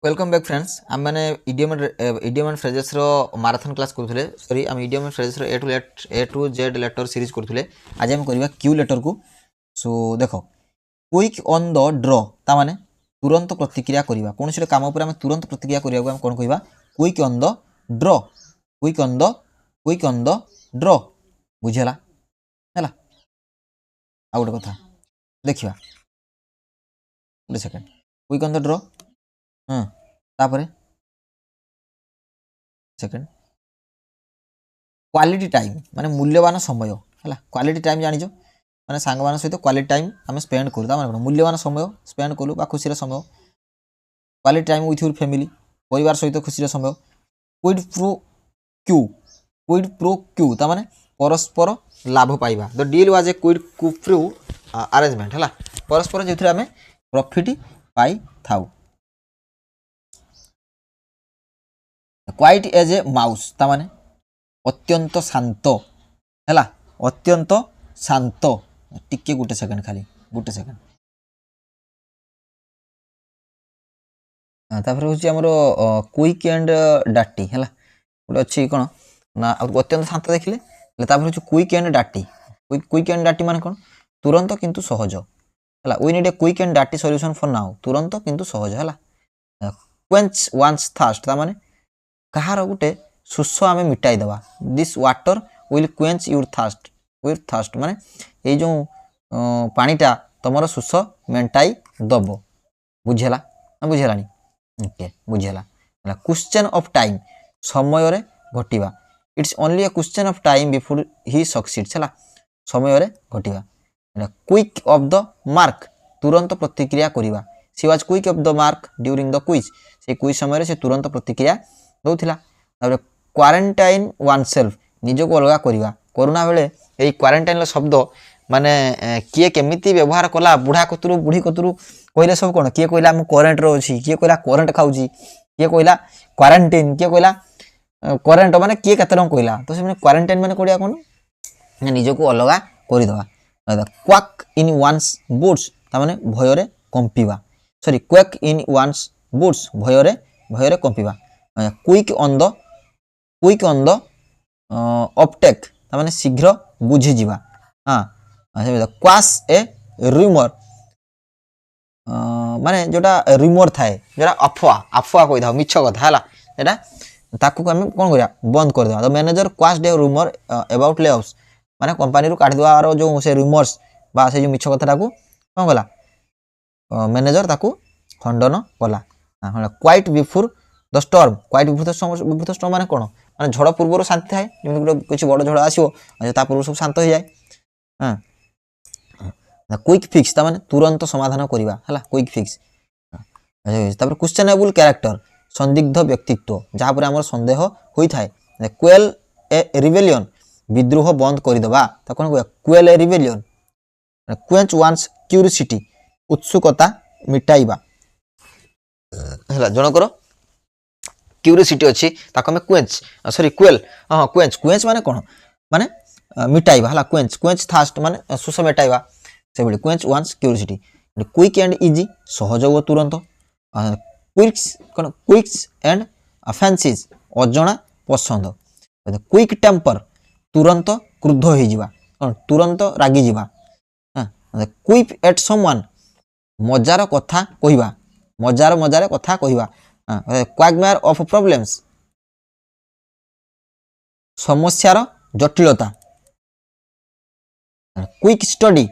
Welcome back friends आम मैंने idiom and phrases रो माराथन क्लास करूले सॉरी आम इडियम एंड फ्रेजेस रो A to Z letter series करूले आज हम करबा क्यू लेटर को। सो देखो क्विक ऑन द ड्र ता माने तुरंत प्रतिक्रिया करबा कोन से काम ऊपर हम तुरंत प्रतिक्रिया करबा हम कोन कहबा क्विक ऑन द ड्र क्विक ऑन द ड्र बुझेला हैला। आ गोटे कथा देखिबा गोटे सेकंड क्विक ऑन द ड्र हां तापरे सेकंड क्वालिटी टाइम माने मूल्यवान समय है क्वालिटी टाइम जानी माने सांग मान सहित क्वालिटी टाइम आम स्पेंड करूँ माने मूल्यवान समय स्पेंड कलु बा खुशी समय quality time with your family परिवार सहित खुशी समय क्विड प्रो क्यू ता माने परस्पर लाभ पाइबा the deal was a quid pro arrangement है परस्पर जो आम प्रॉफिट पाई थाउ। क्वाइट एज ए माउस ता माने अत्यंत शांत है अत्यंत शांत टिके गोटे सेकंड खाली गोटे सेकंड तापर होची हमरो क्विक एंड डाटी है गोटे अच्छी कौन ना अत्यंत शांत देखिले तापर होची क्विक एंड डाटी क्विक एंड डाटी माने कौन तुरंत किंतु सहज है we need a quick and डाटी सॉल्यूशन फॉर नाउ तुरंत किंतु सहज है क्वेंच वन्स थर्स्ट ता माने कहार गोटे सुस आम मिटाई देवा this water will quench your thirst माने ये जो पानीटा तुम सुस मेटाई दब बुझेला बुझेलानी ओके बुझेला क्वेश्चन ऑफ टाइम समय रे घटिबा it's only a question of time before he succeeds है समय रे घटिबा क्विक ऑफ द मार्क तुरंत प्रतिक्रिया करिबा she was quick off the mark during the quiz से क्विज समय से तुरंत प्रतिक्रिया दौथिला। क्वारंटाइन वन सेल्फ निजको अलग करवा कोरोना बेले ये क्वारंटाइन शब्द माने किए केमिति व्यवहार कला बुढ़ा कतरू बुढ़ी कतरू कहले सब कौन किए कहला मु करेन्ट रो अछि किए कहला करेन्ट खाउची किए कहला क्वारंटाइन किए कहला करेन्ट माने किए केते रंग कहला तो से क्वारंटाइन माने कोडिया कोन निजको अलग करि दवा क्वाक इन वन्स बूट्स ता माने भय रे कंपीबा सॉरी क्वाक इन वन्स बूट्स भय रे कंपीबा क्विक ऑन द अपटेक ता माने शीघ्र बुझी जीवा हां क्वास ए रूमर माने जोटा रूमर थाए जोटा अफवा कहि था मिछ कथा हैला एटा ताकू हम कोन करिया बंद कर देबा the manager cos day rumour about layoffs माने कंपनी रु काट देवार जो से रूमर्स बा से जो मिछ कथा ताकू कोन गला मैनेजर ताकू खंडन कला quite before the storm quite before the storm माने कोन माने झड़ पूर्व शांति थाए जेमि कुछ बड़ झड़ आसीओ ता पूर्व सब शांत हो जाए हां क्विक फिक्स ता माने तुरंत समाधान करिबा हला क्विक फिक्स तापर क्वेश्चनेबल कैरेक्टर संदिग्ध व्यक्तित्व जहां पर हमर संदेह होई थाए क्वेल ए रिबेलियन विद्रोह बंद करि दबा ता कोन क्वेल ए रिबेलियन क्वेंच वन्स क्यूरियोसिटी उत्सुकता मिटाइबा हला जनकर क्यूरियोसिटी अच्छी ताको हमें क्वेंच सॉरी क्वेल हां क्वेंच माने कोन माने मिटाइबा हला क्वेंच थर्स्ट माने सुस मिटाइबा से बडी quench one's curiosity quick and easy सहज व तुरंत क्विक्स एंड ऑफेंसेस अजणा पसंद क्विक टेम्पर तुरंत क्रुद्ध हो जिबा तुरंत रागी जिबा क्विप एट समवन मजार कथा कहिबा मजार कथा कहिबा क्वागमायर ऑफ प्रॉब्लम्स समस्यार जटिलता क्विक स्टडी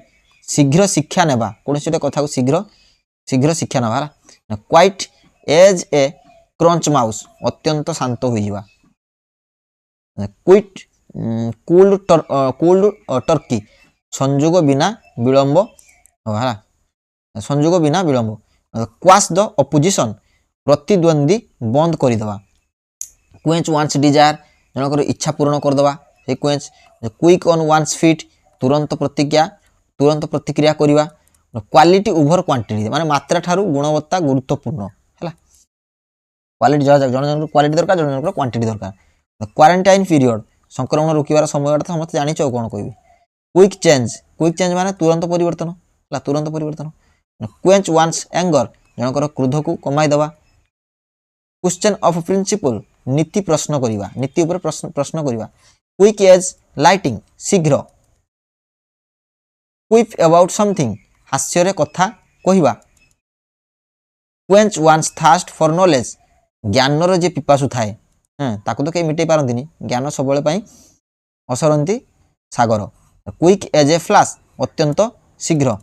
शीघ्र शिक्षा नेबा कौन से कथा को शीघ्र शिक्षा नेबा quiet as a crunch mouse अत्यंत शांत हो जिबा क्विट कूल्ड टर्की संयोग बिना विलंब हला संयोग बिना विलंब क्वाश द अपोजिशन प्रतिद्वंदी बंद कर देवा क्वेंच वन्स डिजायर जनकर इच्छा पूर्ण कर देवा हे quench quick on one's feet तुरंत प्रतिक्रिया करिवा क्वालिटी ओवर क्वांटिटी माने मात्रा ठारू गुणवत्ता गुरुत्वपूर्ण हैला क्वालिटी जन क्वालिटी दरकार जन क्वांटिटी दरकार क्वारंटाइन पीरियड संक्रमण रोकिबार समयटा समस्त जानि छ कोन कहबी क्विक चेंज माने तुरंत परिवर्तन हैला तुरंत परिवर्तन क्वेंच वन्स एंगर जनकर क्रोध को कमाई देवा क्वेश्चन ऑफ प्रिंसिपल नीति प्रश्न करिवा नीति ऊपर प्रश्न करिवा क्विक एज लाइटिंग शीघ्र क्विप अबाउट समथिंग हास्य रे कथा कहिवा quench one's thirst for knowledge ज्ञान रो जे पिपासु थाए ताको तो के मिटे पारंतिनी ज्ञान सबले पई असरंती सागर क्विक एज ए फ्लैश अत्यंत शीघ्र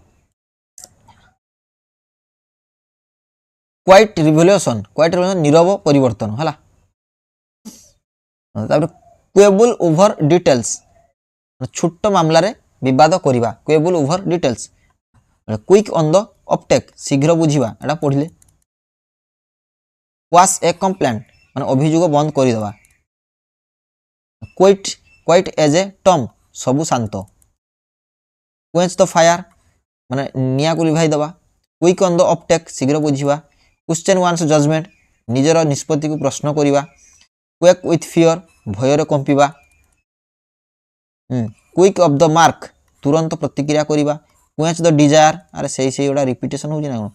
क्वाइट रिवोल्यूशन नीरव परिवर्तन हला तापर क्वेबल ओवर डिटेल्स छोट मामला रे विवाद करिवा quibble over details quick on the uptake शीघ्र बुझिवा एटा पढिले वास ए कंप्लेंट माने अभियोग बंद करि दवा क्वाइट एज ए टर्म सबु शांत क्वेंच द फायर माने निया को लिभाई दवा क्विक ऑन द अपटेक शीघ्र बुझिवा क्वेश्चन वन्स जजमेंट निजर निष्पत्ति को प्रश्न करिवा क्वेक विथ फियर भय रे कंपिवा क्विक ऑफ द मार्क तुरंत प्रतिक्रिया करिवा क्वेंच द डिजायर अरे सही ओडा रिपीटेशन होजी ना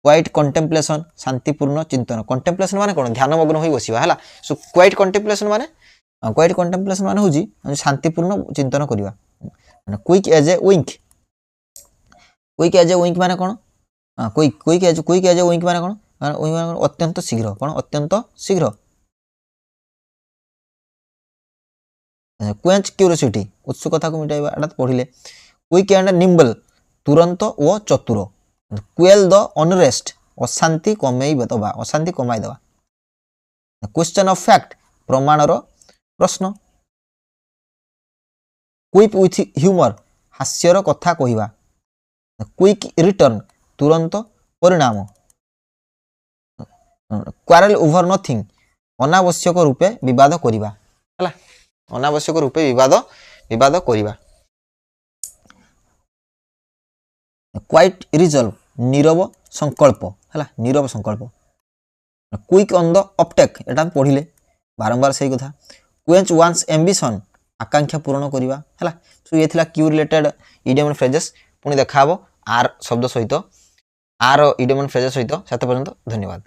क्वाइट कंटेम्पलेशन शांतिपूर्ण चिंतन कंटेम्पलेशन माने कोन ध्यान मग्न होई बसिबा हला सो क्वाइट कंटेम्पलेशन माने होजी शांतिपूर्ण चिंतन करिवा माने क्विक एज ए विंक माने कोन क्विक एज ए विंक माने कोन अत्यंत शीघ्र कोन अत्यंत शीघ्र क्वेंच क्यूरियोसिटी उत्सुकता को मिटाइबा एटा पढिले क्विक एंड निम्बल तुरंत ओ चतुर क्वेल द अनरेस्ट अशांति कमाई दवा क्वेश्चन ऑफ फैक्ट प्रमाण रो प्रश्न क्विप विथ ह्यूमर हास्यर कथा कहिबा क्विक रिटर्न तुरंत परिणाम क्वारेल ओवर नथिंग अनावश्यक रूपे विवाद करिबा हला अनावश्यक रूपे विवाद करिबा क्वाइट रिजल्व नीरव संकल्प हला नीरव संकल्प क्विक ऑन द अपटेक एटा पढिले बारंबार सही कथा क्वेंच वन्स एम्बिशन आकांक्षा पूर्ण करिबा हला सो ये थिला Q related idiom and phrases पुनी देखाबो आर शब्द सहित आर इडियम एंड फ्रेजेस सहित सेते पर्यंत धन्यवाद।